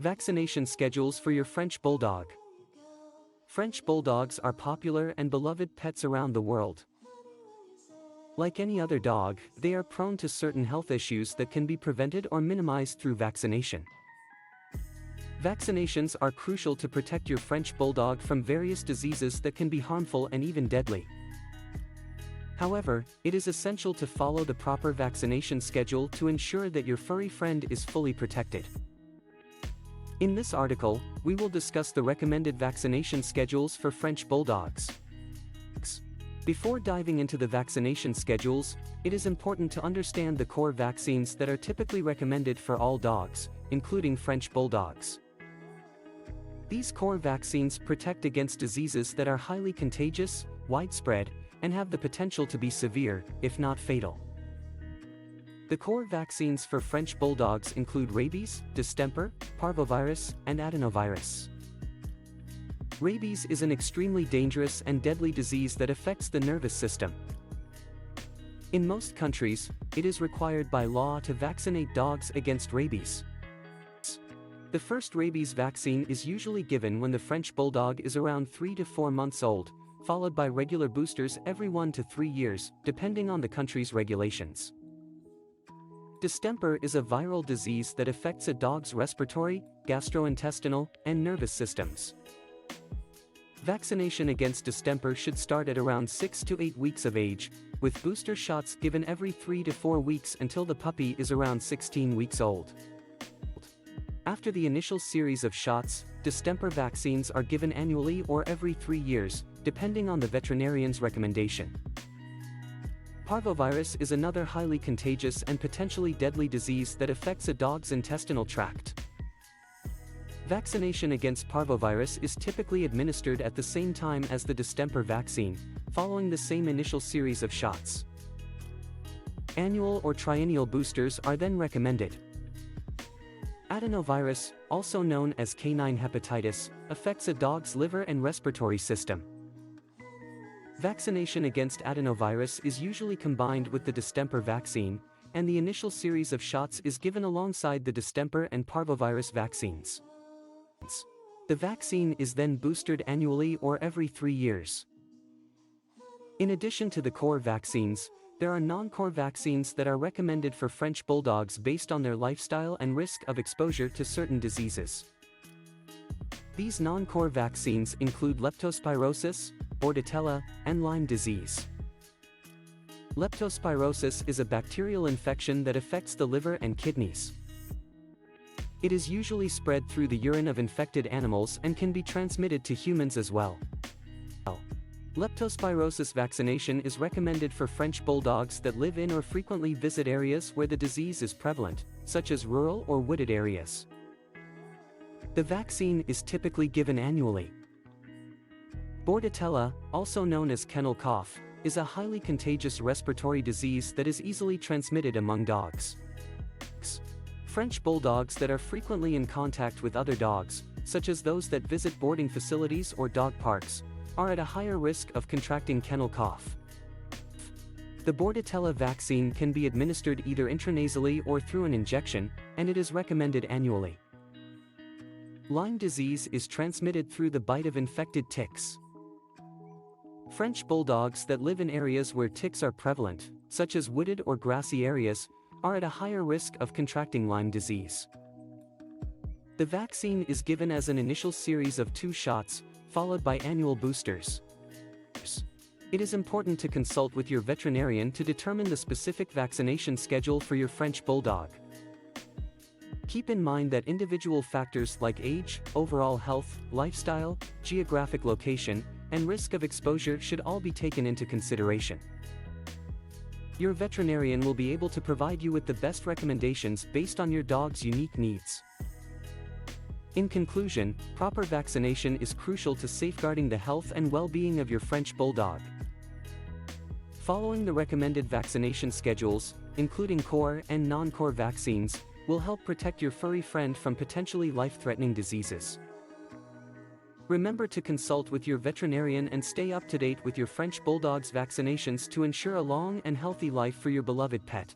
Vaccination schedules for your French Bulldog. French Bulldogs are popular and beloved pets around the world. Like any other dog, they are prone to certain health issues that can be prevented or minimized through vaccination. Vaccinations are crucial to protect your French Bulldog from various diseases that can be harmful and even deadly. However, it is essential to follow the proper vaccination schedule to ensure that your furry friend is fully protected. In this article, we will discuss the recommended vaccination schedules for French Bulldogs. Before diving into the vaccination schedules, it is important to understand the core vaccines that are typically recommended for all dogs, including French Bulldogs. These core vaccines protect against diseases that are highly contagious, widespread, and have the potential to be severe, if not fatal. The core vaccines for French Bulldogs include rabies, distemper, parvovirus, and adenovirus. Rabies is an extremely dangerous and deadly disease that affects the nervous system. In most countries, it is required by law to vaccinate dogs against rabies. The first rabies vaccine is usually given when the French Bulldog is around 3 to 4 months old, followed by regular boosters every 1 to 3 years, depending on the country's regulations. Distemper is a viral disease that affects a dog's respiratory, gastrointestinal, and nervous systems. Vaccination against distemper should start at around 6 to 8 weeks of age, with booster shots given every 3 to 4 weeks until the puppy is around 16 weeks old. After the initial series of shots, distemper vaccines are given annually or every 3 years, depending on the veterinarian's recommendation. Parvovirus is another highly contagious and potentially deadly disease that affects a dog's intestinal tract. Vaccination against parvovirus is typically administered at the same time as the distemper vaccine, following the same initial series of shots. Annual or triennial boosters are then recommended. Adenovirus, also known as canine hepatitis, affects a dog's liver and respiratory system. Vaccination against adenovirus is usually combined with the distemper vaccine, and the initial series of shots is given alongside the distemper and parvovirus vaccines. The vaccine is then boosted annually or every 3 years. In addition to the core vaccines, there are non-core vaccines that are recommended for French Bulldogs based on their lifestyle and risk of exposure to certain diseases. These non-core vaccines include leptospirosis, Bordetella, and Lyme disease. Leptospirosis is a bacterial infection that affects the liver and kidneys. It is usually spread through the urine of infected animals and can be transmitted to humans as well. Leptospirosis vaccination is recommended for French Bulldogs that live in or frequently visit areas where the disease is prevalent, such as rural or wooded areas. The vaccine is typically given annually. Bordetella, also known as kennel cough, is a highly contagious respiratory disease that is easily transmitted among dogs. French Bulldogs that are frequently in contact with other dogs, such as those that visit boarding facilities or dog parks, are at a higher risk of contracting kennel cough. The Bordetella vaccine can be administered either intranasally or through an injection, and it is recommended annually. Lyme disease is transmitted through the bite of infected ticks. French Bulldogs that live in areas where ticks are prevalent, such as wooded or grassy areas, are at a higher risk of contracting Lyme disease. The vaccine is given as an initial series of 2 shots, followed by annual boosters. It is important to consult with your veterinarian to determine the specific vaccination schedule for your French Bulldog. Keep in mind that individual factors like age, overall health, lifestyle, geographic location, and risk of exposure should all be taken into consideration. Your veterinarian will be able to provide you with the best recommendations based on your dog's unique needs. In conclusion, proper vaccination is crucial to safeguarding the health and well-being of your French Bulldog. Following the recommended vaccination schedules, including core and non-core vaccines, will help protect your furry friend from potentially life-threatening diseases. Remember to consult with your veterinarian and stay up to date with your French Bulldog's vaccinations to ensure a long and healthy life for your beloved pet.